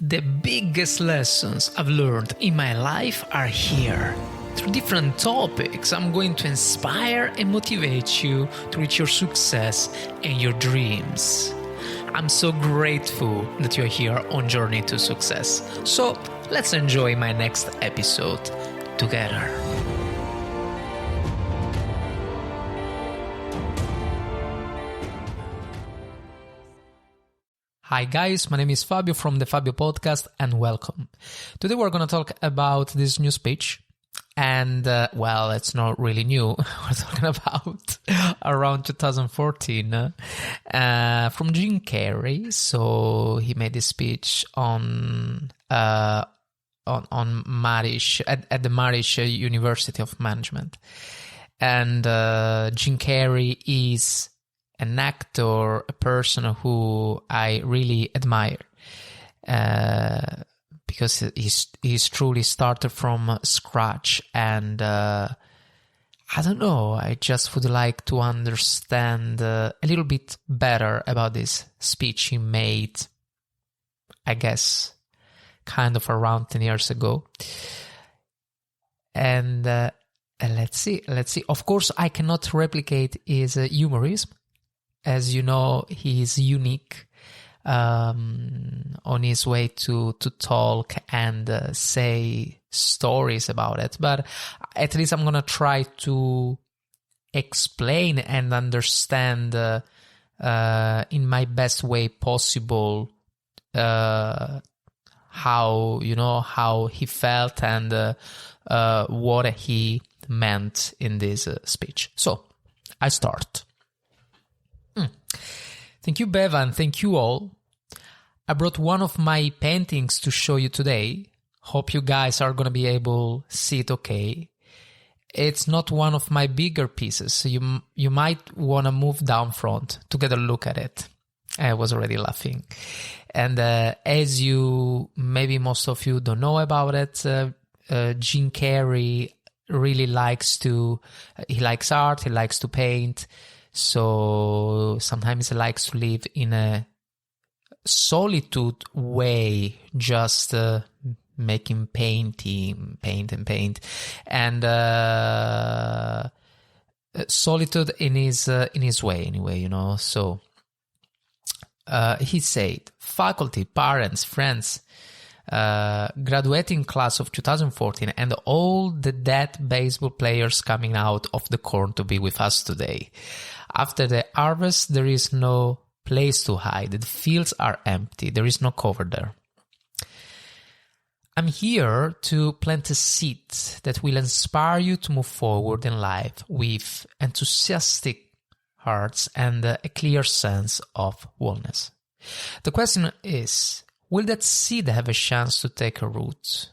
The biggest lessons I've learned in my life are here. Through different topics, I'm going to inspire and motivate you to reach your success and your dreams. I'm so grateful that you're here on Journey to Success. So let's enjoy my next episode together. Hi guys, my name is Fabio from the Fabio Podcast and welcome. Today we're going to talk about this new speech and, it's not really new. We're talking about around 2014 from Jim Carrey. So he made this speech on Maharishi, at the Maharishi University of Management. And Jim Carrey is an actor, a person who I really admire because he's truly started from scratch. And I don't know, I just would like to understand a little bit better about this speech he made, I guess, kind of around 10 years ago. And let's see. Of course, I cannot replicate his humorism. As you know, he is unique on his way to talk and say stories about it. But at least I'm going to try to explain and understand in my best way possible how he felt and what he meant in this speech. So I start. Thank you, Beva, and thank you all. I brought one of my paintings to show you today. Hope you guys are going to be able to see it okay. It's not one of my bigger pieces, so you might want to move down front to get a look at it. I was already laughing. And as maybe most of you don't know about it, Jim Carrey really likes art, he likes to paint. So sometimes he likes to live in a solitude way, just making paint. And solitude in his way anyway, So he said, faculty, parents, friends, graduating class of 2014 and all the dead baseball players coming out of the corn to be with us today. After the harvest, there is no place to hide. The fields are empty. There is no cover there. I'm here to plant a seed that will inspire you to move forward in life with enthusiastic hearts and a clear sense of wellness. The question is, will that seed have a chance to take a root?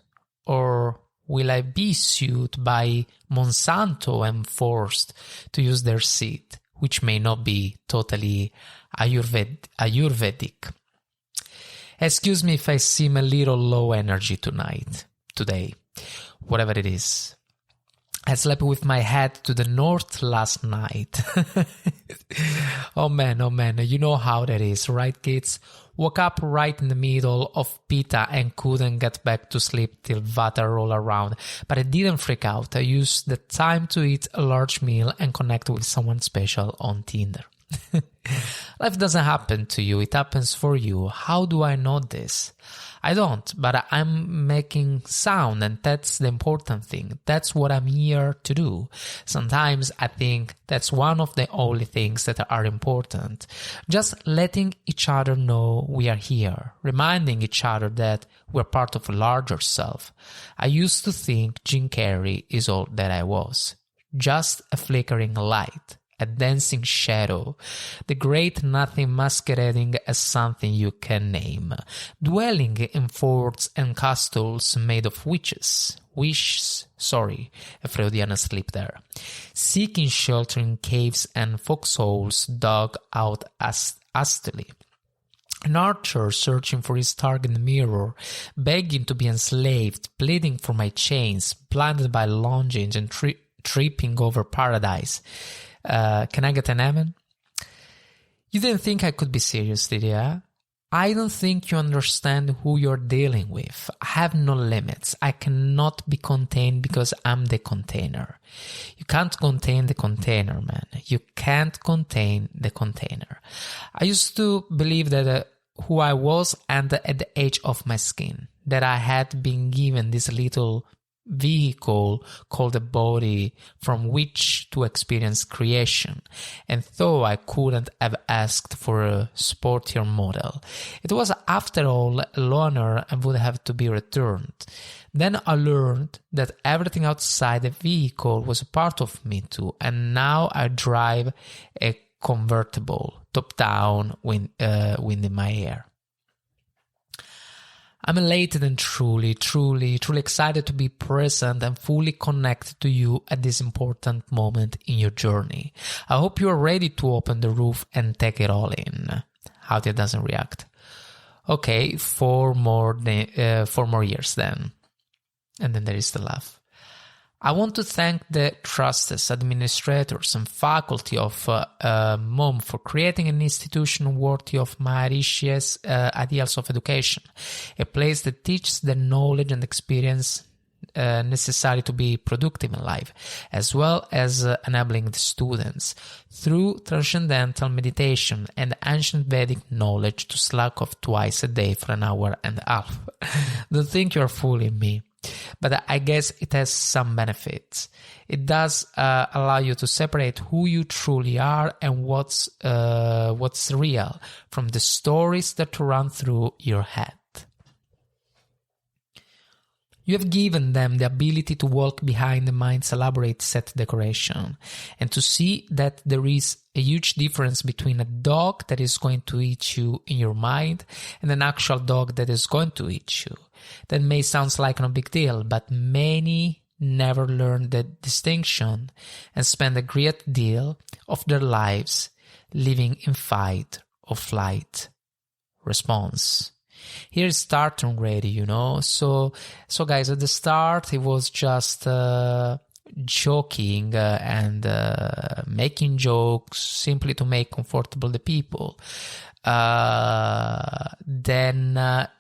Or will I be sued by Monsanto and forced to use their seed, which may not be totally Ayurvedic? Excuse me if I seem a little low energy today, whatever it is. I slept with my head to the north last night. Oh man, you know how that is, right kids? Woke up right in the middle of pita and couldn't get back to sleep till Vata rolled around. But I didn't freak out. I used the time to eat a large meal and connect with someone special on Tinder. Life doesn't happen to you, it happens for you. How do I know this? I don't, but I'm making sound, and that's the important thing. That's what I'm here to do. Sometimes I think that's one of the only things that are important. Just letting each other know we are here, reminding each other that we're part of a larger self. I used to think Jim Carrey is all that I was. Just a flickering light. A dancing shadow, the great nothing masquerading as something you can name, dwelling in forts and castles made of witches, a Freudian slip there, seeking shelter in caves and foxholes dug out hastily. An archer searching for his target in the mirror, begging to be enslaved, pleading for my chains, blinded by longing and tripping over paradise. Can I get an amen? You didn't think I could be serious, did you? I don't think you understand who you're dealing with. I have no limits. I cannot be contained because I'm the container. You can't contain the container, man. You can't contain the container. I used to believe that who I was and at the edge of my skin, that I had been given this little vehicle called a body from which to experience creation, and though I couldn't have asked for a sportier model, it was after all a loaner and would have to be returned. Then I learned that everything outside the vehicle was a part of me too, and now I drive a convertible, top down, wind in my hair. I'm elated and truly excited to be present and fully connected to you at this important moment in your journey. I hope you are ready to open the roof and take it all in. How doesn't react. Okay, 4 more years then. And then there is the laugh. I want to thank the trustees, administrators, and faculty of MOM for creating an institution worthy of Maharishi's ideals of education, a place that teaches the knowledge and experience necessary to be productive in life, as well as enabling the students through transcendental meditation and ancient Vedic knowledge to slack off twice a day for an hour and a half. Don't think you're fooling me. But I guess it has some benefits. It does allow you to separate who you truly are and what's real from the stories that run through your head. You have given them the ability to walk behind the mind's elaborate set decoration and to see that there is a huge difference between a dog that is going to eat you in your mind and an actual dog that is going to eat you. That may sound like no big deal, but many never learn the distinction and spend a great deal of their lives living in fight or flight response. Here's starting ready, So guys, at the start, it was just joking and making jokes simply to make comfortable the people. Then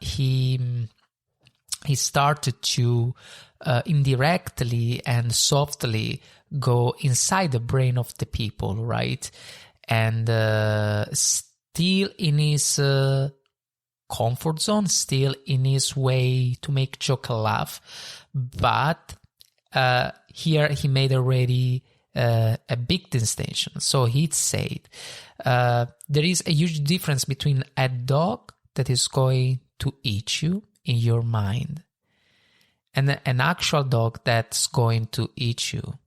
he started to indirectly and softly go inside the brain of the people, right? And still in his comfort zone, still in his way to make joke and laugh. But here he made already a big distinction. So he'd said there is a huge difference between a dog that is going to eat you in your mind and an actual dog that's going to eat you.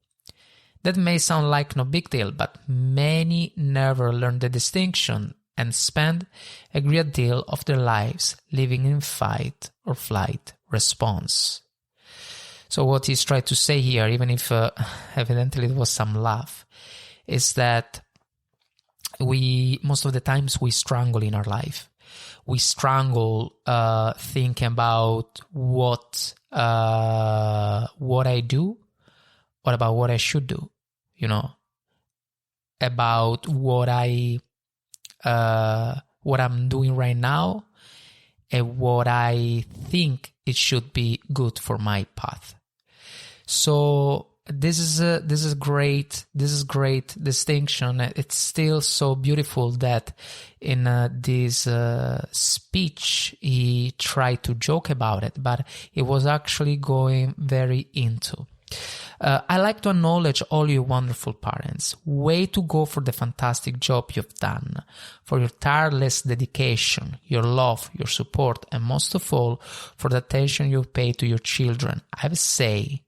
That may sound like no big deal, but many never learn the distinction and spend a great deal of their lives living in fight or flight response. So what he's trying to say here, even if evidently it was some laugh, is that most of the times we struggle in our life. We struggle thinking about what I do, or about what I should do, about what I'm doing right now, and what I think it should be good for my path. So this is great distinction. It's still so beautiful that in this speech he tried to joke about it, but it was actually going very into. I like to acknowledge all you wonderful parents. Way to go for the fantastic job you've done, for your tireless dedication, your love, your support, and most of all, for the attention you pay to your children. I would say,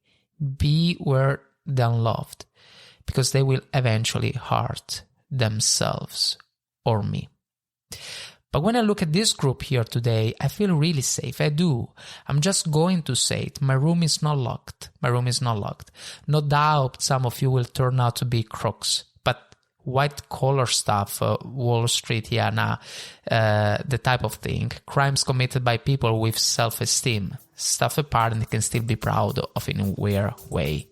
beware the unloved, because they will eventually hurt themselves or me. But when I look at this group here today, I feel really safe. I do. I'm just going to say it. My room is not locked. No doubt some of you will turn out to be crooks. But white collar stuff, Wall Street, the type of thing. Crimes committed by people with self-esteem. Stuff apart and can still be proud of in a weird way.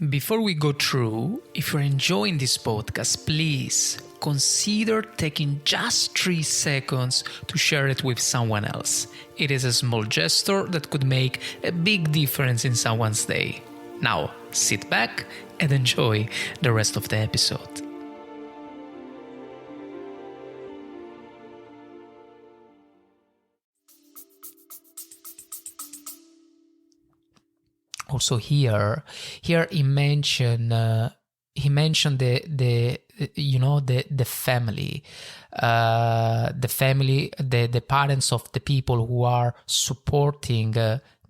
Before we go through, if you're enjoying this podcast, please consider taking just 3 seconds to share it with someone else. It is a small gesture that could make a big difference in someone's day. Now, sit back and enjoy the rest of the episode. Also here he mentioned the family, the parents of the people who are supporting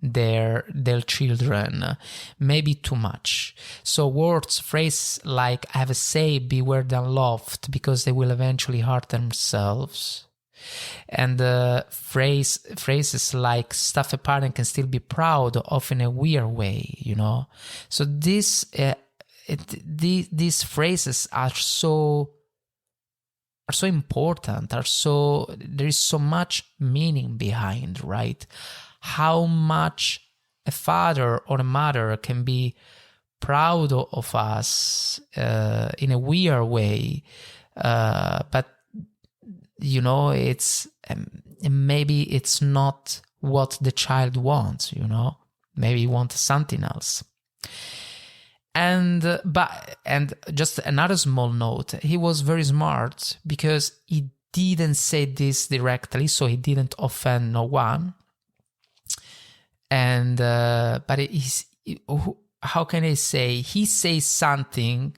their children, maybe too much. So phrases like "I have a say, beware the unloved," because they will eventually hurt themselves. And phrases like "stuff a parent can still be proud of in a weird way," So these phrases are so important. There is so much meaning behind, right? How much a father or a mother can be proud of us in a weird way, but it's maybe it's not what the child wants, maybe he wants something else. And just another small note, he was very smart because he didn't say this directly, so he didn't offend no one. And but how can I say, he says something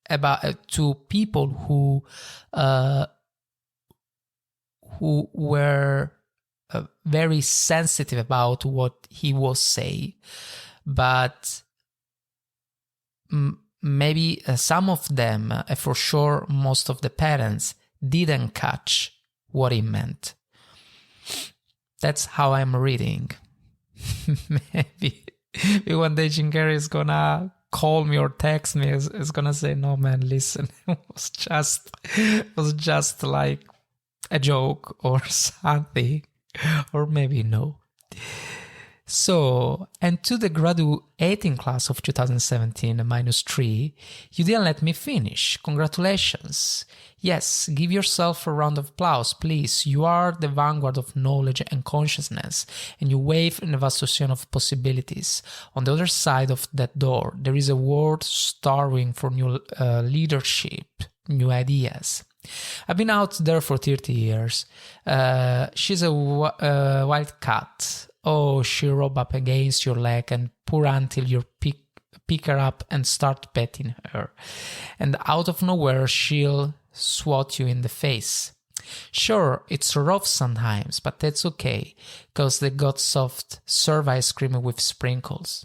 about to people who were very sensitive about what he was saying, but maybe some of them, for sure most of the parents, didn't catch what he meant. That's how I'm reading. Maybe one day Jim Carrey is gonna call me or text me, is gonna say, "No man, listen, it was just like a joke or something," or maybe no. So, and to the graduating class of 2017 -3, you didn't let me finish. Congratulations. Yes, give yourself a round of applause, please. You are the vanguard of knowledge and consciousness, and you wave in a vast ocean of possibilities. On the other side of that door, there is a world starving for new leadership, new ideas. I've been out there for 30 years. She's a wild cat. Oh, she rub up against your leg and purr until you pick her up and start petting her. And out of nowhere, she'll swat you in the face. Sure, it's rough sometimes, but that's okay, because they got soft serve ice cream with sprinkles.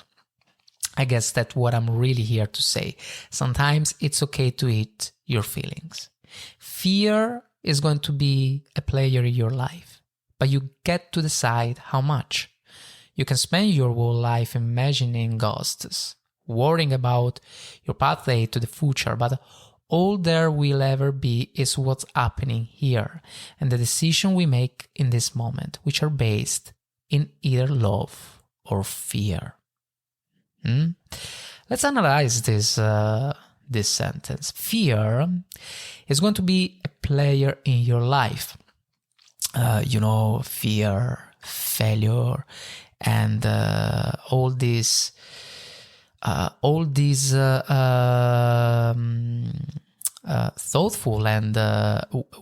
I guess that's what I'm really here to say. Sometimes it's okay to eat your feelings. Fear is going to be a player in your life, but you get to decide how much. You can spend your whole life imagining ghosts, worrying about your pathway to the future, but all there will ever be is what's happening here and the decision we make in this moment, which are based in either love or fear. Let's analyze this sentence. Fear is going to be a player in your life. Fear, failure, and all these thoughtful and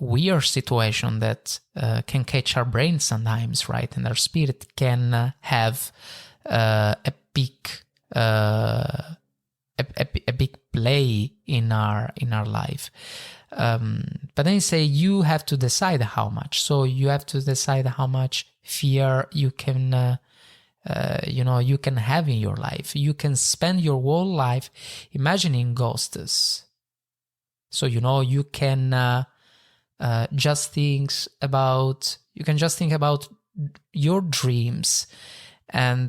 weird situation that can catch our brain sometimes, right? And our spirit can have a big play in our life. But then you say you have to decide how much. So you have to decide how much fear you can you can have in your life. You can spend your whole life imagining ghosts. So, you can just think about your dreams and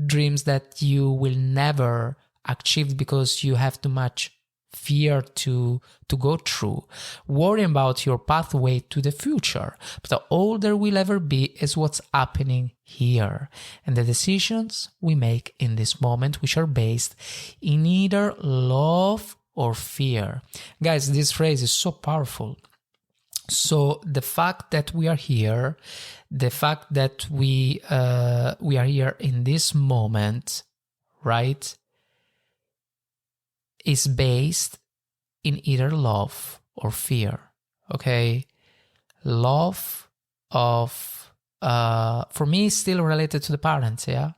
dreams that you will never achieve because you have too much fear to go through, worrying about your pathway to the future. But the older we'll ever be is what's happening here, and the decisions we make in this moment, which are based in either love or fear. Guys, this phrase is so powerful. So the fact that we are here, the fact that we are here in this moment, right, is based in either love or fear. Okay, love of for me is still related to the parents, yeah,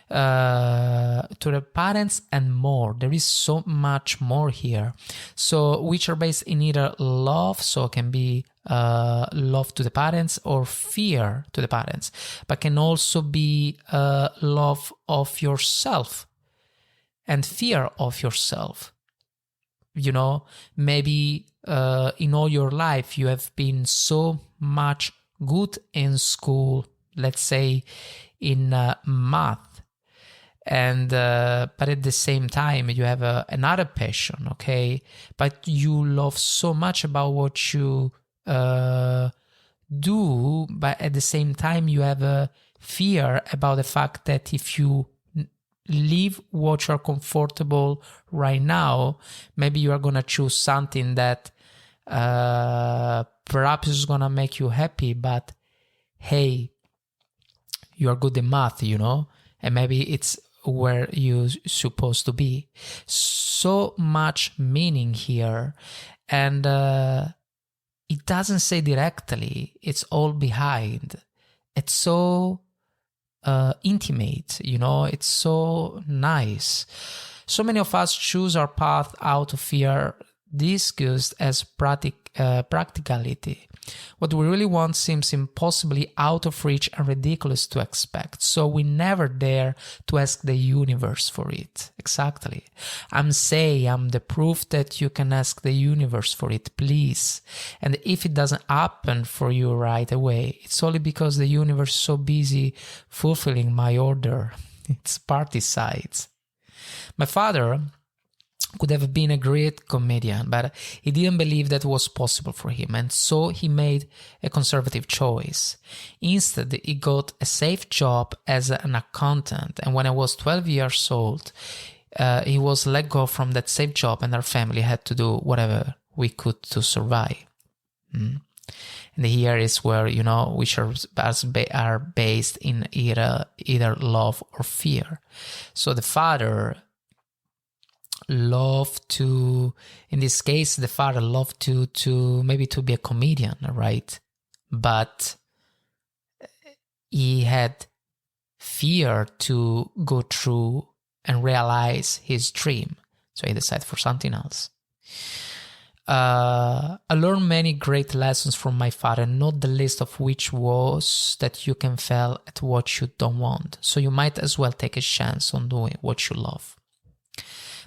to the parents and more. There is so much more here. So which are based in either love, so it can be love to the parents, or fear to the parents, but can also be love of yourself and fear of yourself. You know, maybe in all your life you have been so much good in school, let's say in math, and but at the same time you have another passion, okay, but you love so much about what you do, but at the same time you have a fear about the fact that if you leave what you're comfortable right now, maybe you are gonna choose something that perhaps is gonna make you happy, but hey, you are good in math, you know, and maybe it's where you're supposed to be. So much meaning here, and it doesn't say directly, it's all behind. It's so intimate, you know, it's so nice. So many of us choose our path out of fear, disguised as practicality. What we really want seems impossibly out of reach and ridiculous to expect, so we never dare to ask the universe for it. Exactly. I'm the proof that you can ask the universe for it, please. And if it doesn't happen for you right away, it's only because the universe is so busy fulfilling my order. It's party sides. My father could have been a great comedian, but he didn't believe that was possible for him, and so he made a conservative choice. Instead, he got a safe job as an accountant, and when I was 12 years old, he was let go from that safe job, and our family had to do whatever we could to survive. And here is where, you know, which are based in either love or fear. So the father loved to, in this case, the father loved to maybe to be a comedian, right? But he had fear to go through and realize his dream, so he decided for something else. I learned many great lessons from my father, not the least of which was that you can fail at what you don't want, so you might as well take a chance on doing what you love.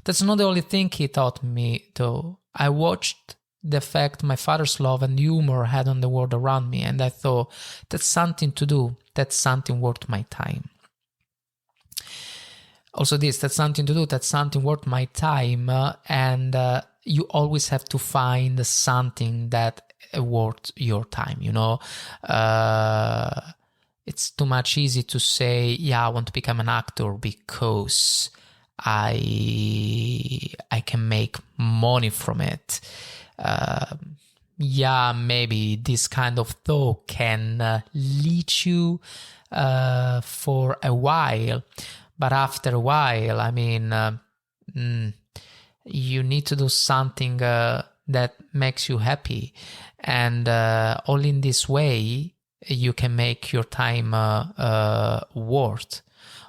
That's not the only thing he taught me, though. I watched the effect my father's love and humor had on the world around me, and I thought, that's something to do, that's something worth my time. Also that's something to do, that's something worth my time, and you always have to find something that worth your time, you know. It's too much easy to say, yeah, I want to become an actor because I can make money from it. Yeah, maybe this kind of thought can lead you for a while, but after a while, I mean, you need to do something that makes you happy, and only in this way you can make your time worth.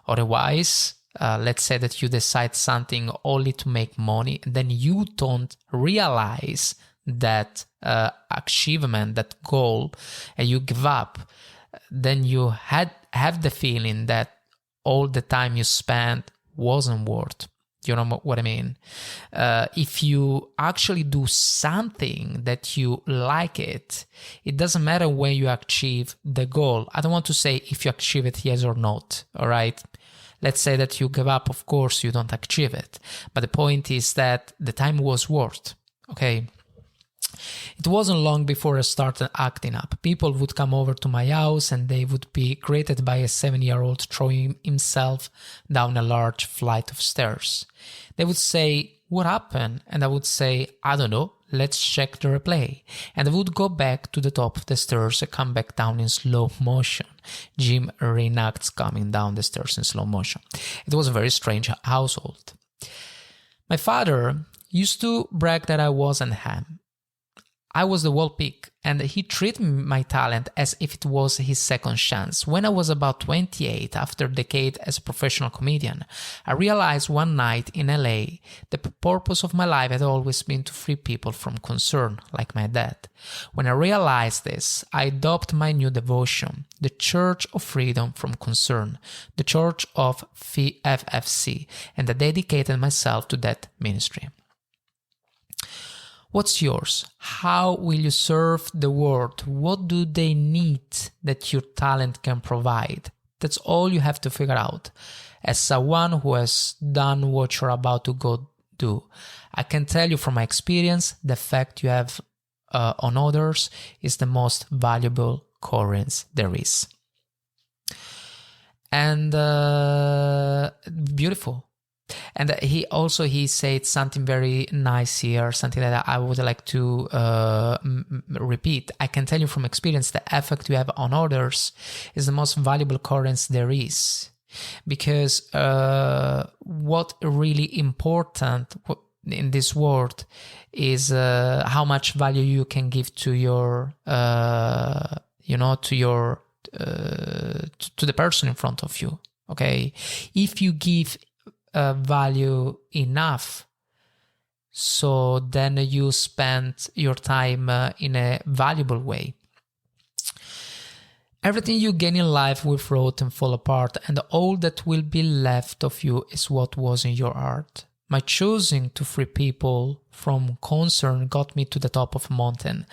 Otherwise, let's say that you decide something only to make money, then you don't realize that achievement, that goal, and you give up. Then you have the feeling that all the time you spent wasn't worth. You know what I mean? If you actually do something that you like it doesn't matter when you achieve the goal. I don't want to say if you achieve it, yes or not, all right? Let's say that you give up, of course, you don't achieve it. But the point is that the time was worth, okay? It wasn't long before I started acting up. People would come over to my house and they would be greeted by a 7-year-old throwing himself down a large flight of stairs. They would say, "What happened?" And I would say, "I don't know, let's check the replay." And I would go back to the top of the stairs and come back down in slow motion. Jim reenacts coming down the stairs in slow motion. It was a very strange household. My father used to brag that I wasn't ham. I was the wall pick, and he treated my talent as if it was his second chance. When I was about 28, after a decade as a professional comedian, I realized one night in LA the purpose of my life had always been to free people from concern, like my dad. When I realized this, I adopted my new devotion, the Church of Freedom from Concern, the Church of FFC, and I dedicated myself to that ministry. What's yours? How will you serve the world? What do they need that your talent can provide? That's all you have to figure out. As someone who has done what you're about to go do, I can tell you from my experience, the effect you have on others is the most valuable currency there is. And beautiful. And he said something very nice here, something that I would like to repeat. I can tell you from experience, the effect you have on others is the most valuable currency there is. Because what really important in this world is how much value you can give to your, to the person in front of you. Okay, if you give value enough, so then you spend your time in a valuable way. Everything you gain in life will rot and fall apart, and all that will be left of you is what was in your heart. My choosing to free people from concern got me to the top of a mountain.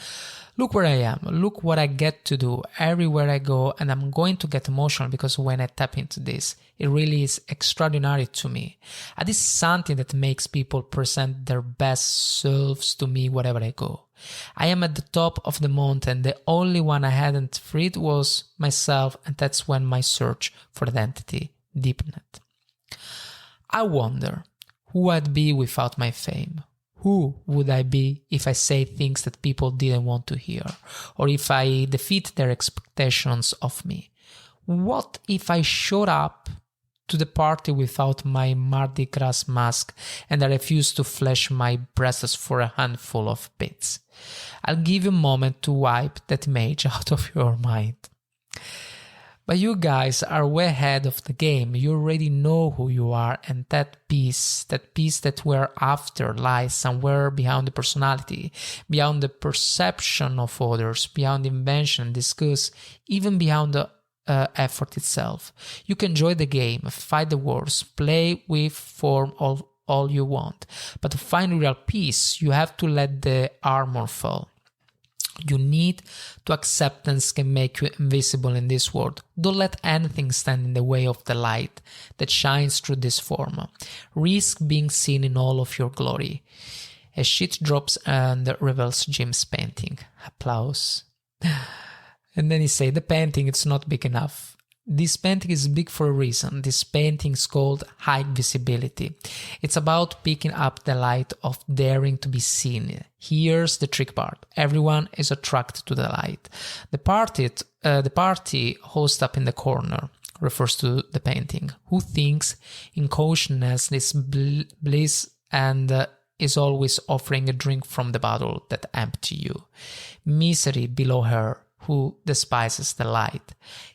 Look where I am, look what I get to do everywhere I go, and I'm going to get emotional because when I tap into this, it really is extraordinary to me. And this is something that makes people present their best selves to me wherever I go. I am at the top of the mountain, the only one I hadn't freed was myself, and that's when my search for identity deepened. I wonder who I'd be without my fame. Who would I be if I say things that people didn't want to hear? Or if I defeat their expectations of me? What if I showed up to the party without my Mardi Gras mask and I refused to flash my breasts for a handful of bits? I'll give you a moment to wipe that image out of your mind. But you guys are way ahead of the game. You already know who you are, and that peace that we're after lies somewhere beyond the personality, beyond the perception of others, beyond invention, discuss, even beyond the effort itself. You can enjoy the game, fight the wars, play with form all you want. But to find real peace, you have to let the armor fall. You need to acceptance can make you invisible in this world. Don't let anything stand in the way of the light that shines through this form. Risk being seen in all of your glory. A sheet drops and reveals Jim's painting. Applause. And then he said, the painting, it's not big enough. This painting is big for a reason. This painting is called high visibility. It's about picking up the light of daring to be seen. Here's the trick part. Everyone is attracted to the light. The party host up in the corner refers to the painting, who thinks in cautiousness this bliss and is always offering a drink from the bottle that empty you. Misery below her, who despises the light,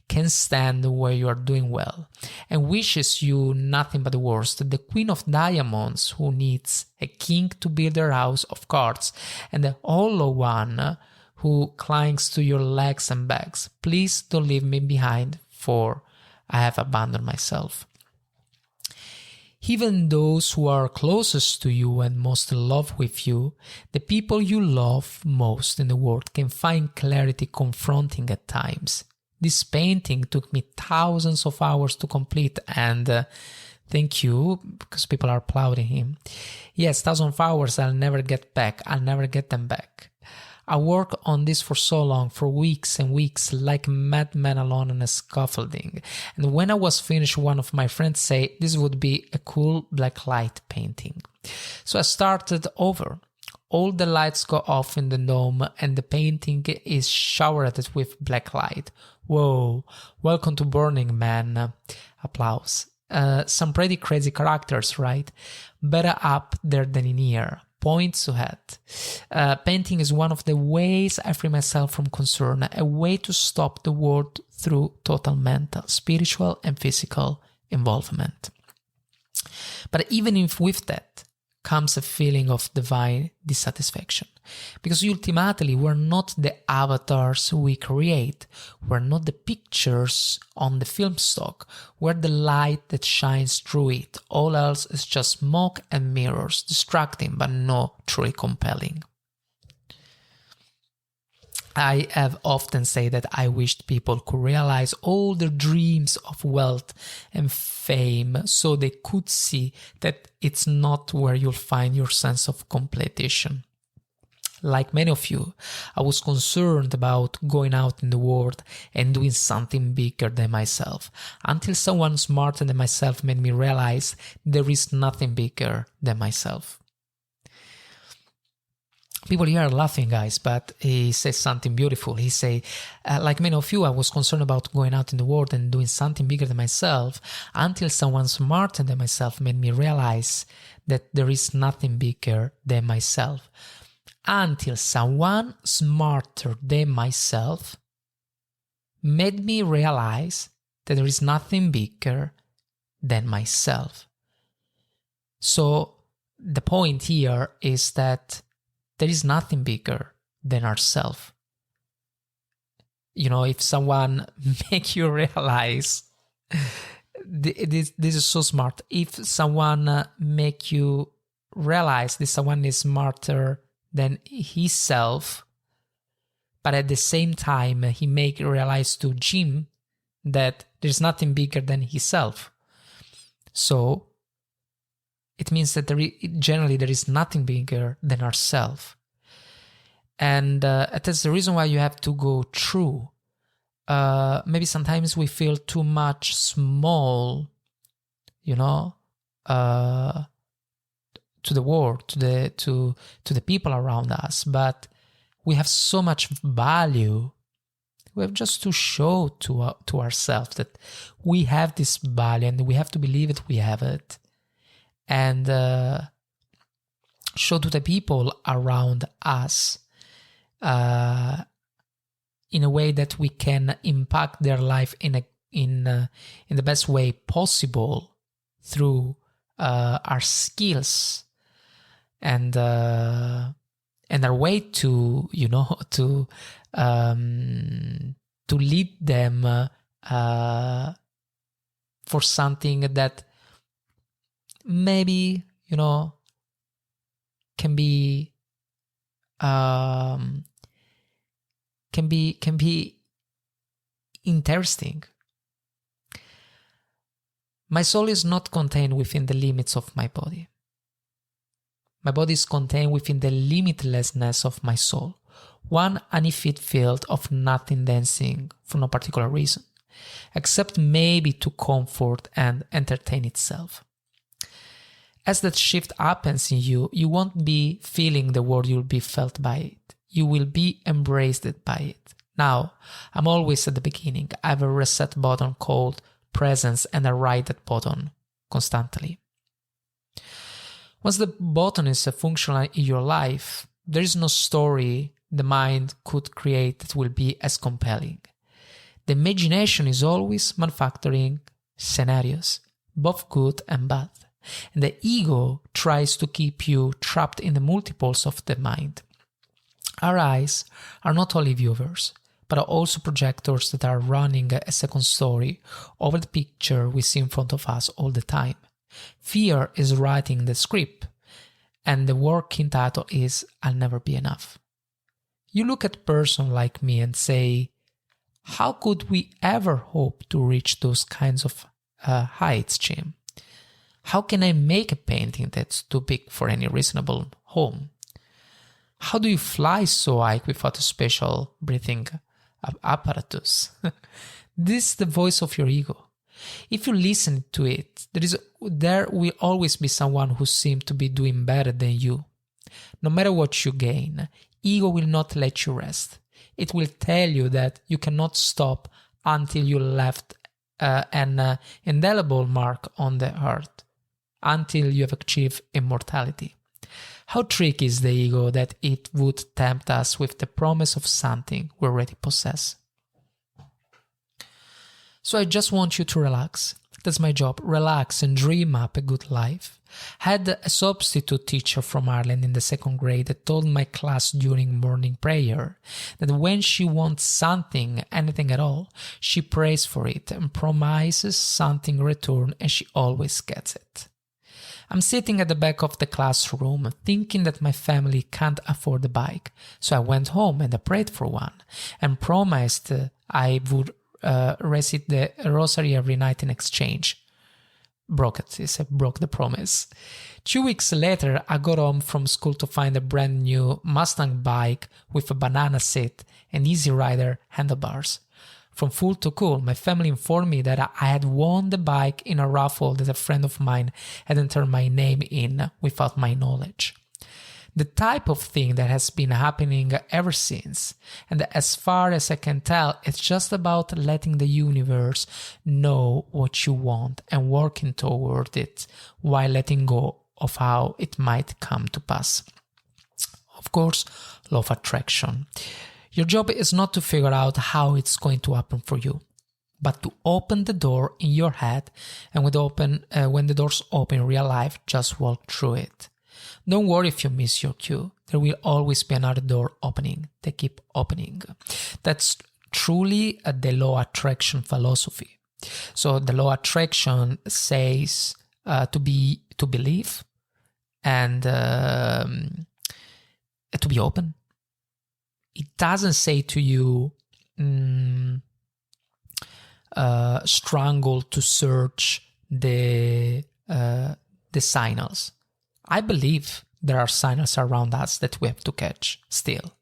can stand where you are doing well, and wishes you nothing but the worst. The Queen of Diamonds, who needs a king to build her house of cards, and the hollow one, who clings to your legs and begs, please don't leave me behind, for I have abandoned myself. Even those who are closest to you and most in love with you, the people you love most in the world, can find clarity confronting at times. This painting took me thousands of hours to complete, and thank you, because people are applauding him. Yes, thousands of hours I'll never get back. I'll never get them back. I worked on this for so long, for weeks and weeks, like a madman alone on a scaffolding. And when I was finished, one of my friends said this would be a cool black light painting. So I started over. All the lights go off in the dome and the painting is showered with black light. Whoa, welcome to Burning Man. Applause. Some pretty crazy characters, right? Better up there than in here. Points to head. Painting is one of the ways I free myself from concern, a way to stop the world through total mental, spiritual, and physical involvement. But even if with that comes a feeling of divine dissatisfaction, because ultimately we're not the avatars we create, we're not the pictures on the film stock, we're the light that shines through it. All else is just smoke and mirrors, distracting but not truly compelling. I have often said that I wished people could realize all their dreams of wealth and fame so they could see that it's not where you'll find your sense of completion. Like many of you, I was concerned about going out in the world and doing something bigger than myself, until someone smarter than myself made me realize there is nothing bigger than myself. People here are laughing, guys, but he says something beautiful. He say, like many of you, I was concerned about going out in the world and doing something bigger than myself, until someone smarter than myself made me realize that there is nothing bigger than myself. Until someone smarter than myself made me realize that there is nothing bigger than myself. So the point here is that there is nothing bigger than ourselves. You know, if someone make you realize, this is so smart. If someone make you realize that someone is smarter than himself, but at the same time he make you realize to Jim that there's nothing bigger than himself. So it means that generally there is nothing bigger than ourselves. And that's the reason why you have to go through. Maybe sometimes we feel too much small, you know, to the world, to the people around us. But we have so much value. We have just to show to ourselves that we have this value, and we have to believe that we have it. And show to the people around us in a way that we can impact their life in the best way possible through our skills and our way to, you know, to lead them for something that maybe, you know, can be interesting. My soul is not contained within the limits of my body. My body is contained within the limitlessness of my soul, one infinite field of nothing dancing for no particular reason, except maybe to comfort and entertain itself. As that shift happens in you, you won't be feeling the world, you'll be felt by it. You will be embraced by it. Now, I'm always at the beginning. I have a reset button called presence, and I ride that button constantly. Once the button is functional in your life, there is no story the mind could create that will be as compelling. The imagination is always manufacturing scenarios, both good and bad. And the ego tries to keep you trapped in the multiples of the mind. Our eyes are not only viewers, but are also projectors that are running a second story over the picture we see in front of us all the time. Fear is writing the script, and the working title is I'll never be enough. You look at a person like me and say, How could we ever hope to reach those kinds of heights, Jim? How can I make a painting that's too big for any reasonable home? How do you fly so high without a special breathing apparatus? This is the voice of your ego. If you listen to it, there will always be someone who seems to be doing better than you. No matter what you gain, ego will not let you rest. It will tell you that you cannot stop until you left an indelible mark on the earth, until you have achieved immortality. How tricky is the ego that it would tempt us with the promise of something we already possess? So I just want you to relax. That's my job. Relax and dream up a good life. I had a substitute teacher from Ireland in the 2nd grade that told my class during morning prayer that when she wants something, anything at all, she prays for it and promises something in return, and she always gets it. I'm sitting at the back of the classroom thinking that my family can't afford a bike, so I went home and I prayed for one and promised I would recite the rosary every night in exchange. Broke the promise. 2 weeks later, I got home from school to find a brand new Mustang bike with a banana seat and easy rider handlebars. From full to cool, my family informed me that I had won the bike in a raffle that a friend of mine had entered my name in without my knowledge. The type of thing that has been happening ever since. And as far as I can tell, it's just about letting the universe know what you want and working toward it while letting go of how it might come to pass. Of course, law of attraction. Your job is not to figure out how it's going to happen for you, but to open the door in your head, and when the doors open in real life, just walk through it. Don't worry if you miss your cue. There will always be another door opening. They keep opening. That's truly the law of attraction philosophy. So the law of attraction says to believe and to be open. It doesn't say to you struggle to search the signals. I believe there are signals around us that we have to catch still.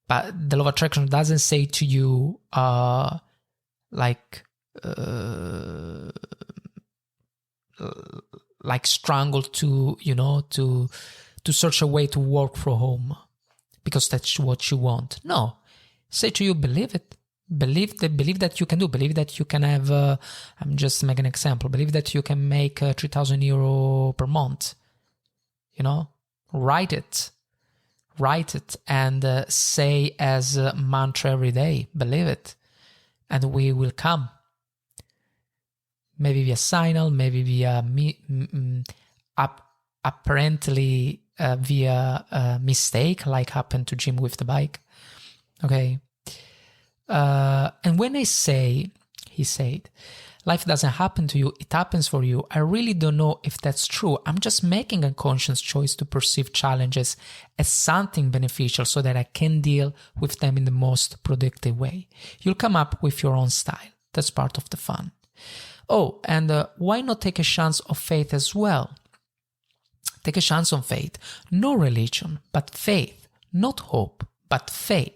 But the law of attraction doesn't say to you struggle to search a way to work from home because that's what you want. No, say to you, believe it. Believe that you can do. Believe that you can have. I'm just making an example. Believe that you can make €3,000 per month. Write it and say as a mantra every day, believe it, and we will come. Maybe via signal, maybe via apparently via a mistake, like happened to Jim with the bike. Okay. And when I say, he said, life doesn't happen to you, it happens for you. I really don't know if that's true. I'm just making a conscious choice to perceive challenges as something beneficial so that I can deal with them in the most productive way. You'll come up with your own style. That's part of the fun. Oh, and why not take a chance of faith as well? Take a chance on faith. No religion, but faith. Not hope, but faith.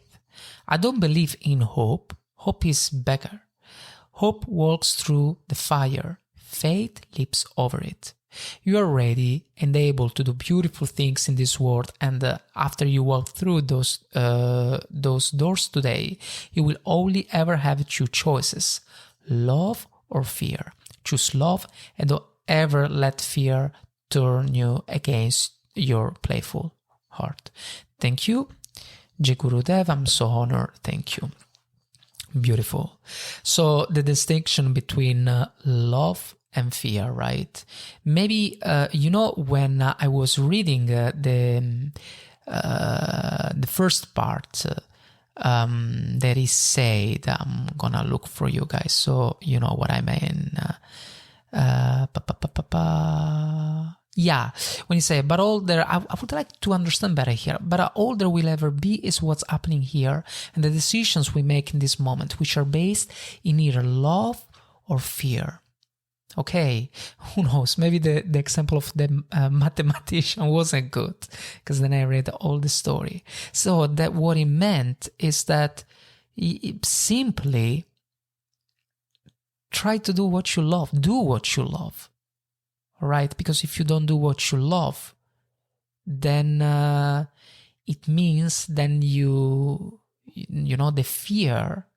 I don't believe in hope. Hope is better. Hope walks through the fire. Faith leaps over it. You are ready and able to do beautiful things in this world, and after you walk through those doors today, you will only ever have two choices: love or fear. Choose love and don't ever let fear turn you against your playful heart. Thank you. Jai Gurudev, I'm so honored. Thank you. Beautiful. So the distinction between love and fear, right? Maybe, when I was reading the first part that is said, I'm gonna look for you guys so you know what I mean. Yeah, when you say, but all there, I would like to understand better here, but all there will ever be is what's happening here and the decisions we make in this moment, which are based in either love or fear. Okay, who knows, maybe the example of the mathematician wasn't good, because then I read all the story. So that what it meant is that simply try to do what you love, right? Because if you don't do what you love, then it means then the fear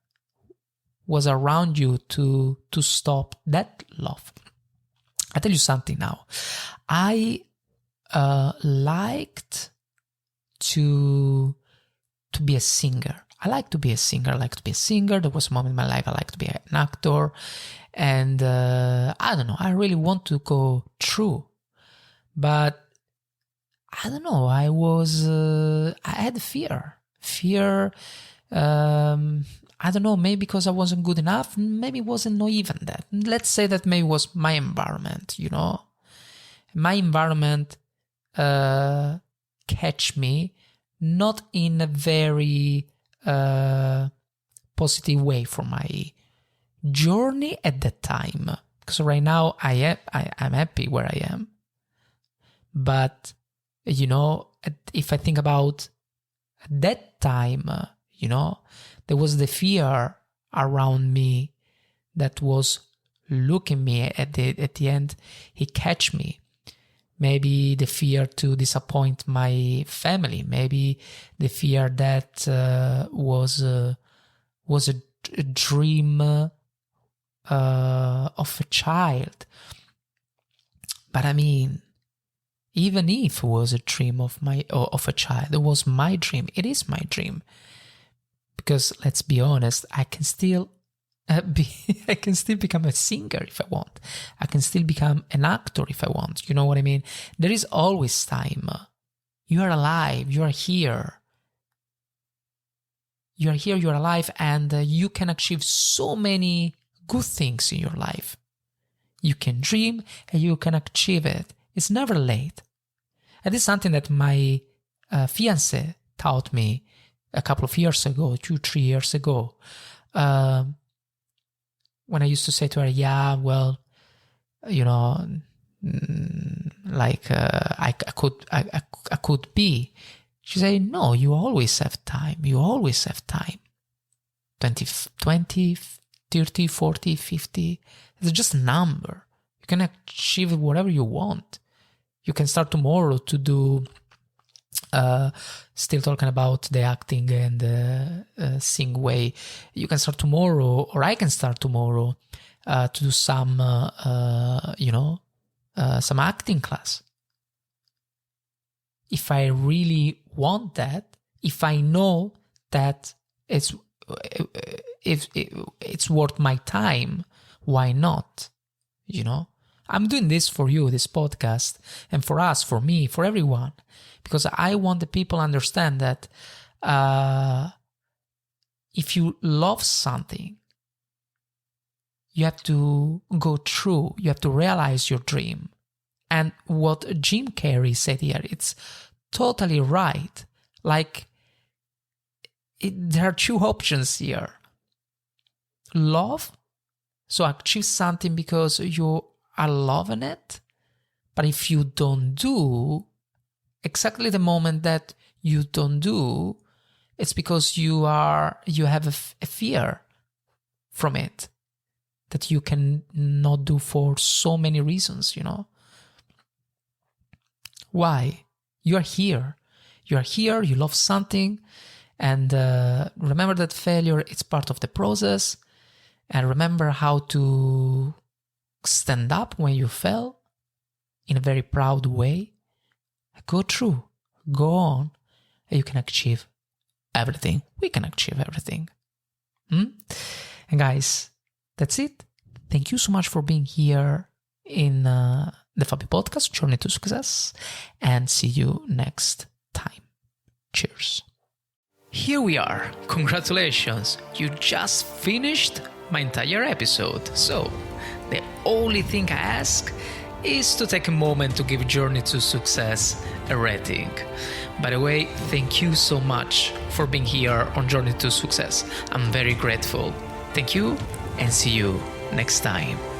was around you to stop that love. I tell you something now. I liked to be a singer. I like to be a singer. There was a moment in my life I liked to be an actor. And I don't know, I really want to go through. But I don't know, I had fear. I don't know, maybe because I wasn't good enough. Maybe it wasn't not even that. Let's say that maybe it was my environment, My environment catch me not in a very positive way for my journey at that time, because right now I'm happy where I am. But if I think about that time, there was the fear around me that was looking me at the end. He catch me. Maybe the fear to disappoint my family. Maybe the fear that was a dream of a child. But I mean, even if it was a dream of a child, it was my dream. It is my dream, because let's be honest, I can still become a singer if I want. I can still become an actor if I want. You know what I mean? There is always time. You are alive. You are here. You are here. You are alive, and you can achieve so many good things in your life. You can dream and you can achieve it. It's never late. And this is something that my fiancé taught me a couple of years ago, 2-3 years ago. When I used to say to her, yeah, well, I could be. She said, no, you always have time. You always have time. 20, 30, 40, 50. It's just a number. You can achieve whatever you want. You can start tomorrow to do, still talking about the acting and sing way. You can start tomorrow, or I can start tomorrow to do some, some acting class. If I really want that, if I know that it's worth my time, why not? I'm doing this for you, this podcast, and for us, for me, for everyone, because I want the people to understand that if you love something, you have to go through, you have to realize your dream. And what Jim Carrey said here, it's totally right. There are two options here. Love, so achieve something because you are loving it. But if you don't do, exactly the moment that you don't do, it's because you have a fear from it that you can not do for so many reasons, Why? You are here. You are here, you love something, and remember that failure, it's part of the process, and remember how to stand up when you fell in a very proud way. Go through, go on, and you can achieve everything. We can achieve everything. And guys, that's it. Thank you so much for being here in the Fabi Podcast, Journey to Success, and see you next time. Cheers. Here we are. Congratulations. You just finished my entire episode. So, the only thing I ask is to take a moment to give Journey to Success a rating. By the way, thank you so much for being here on Journey to Success. I'm very grateful. Thank you and see you next time.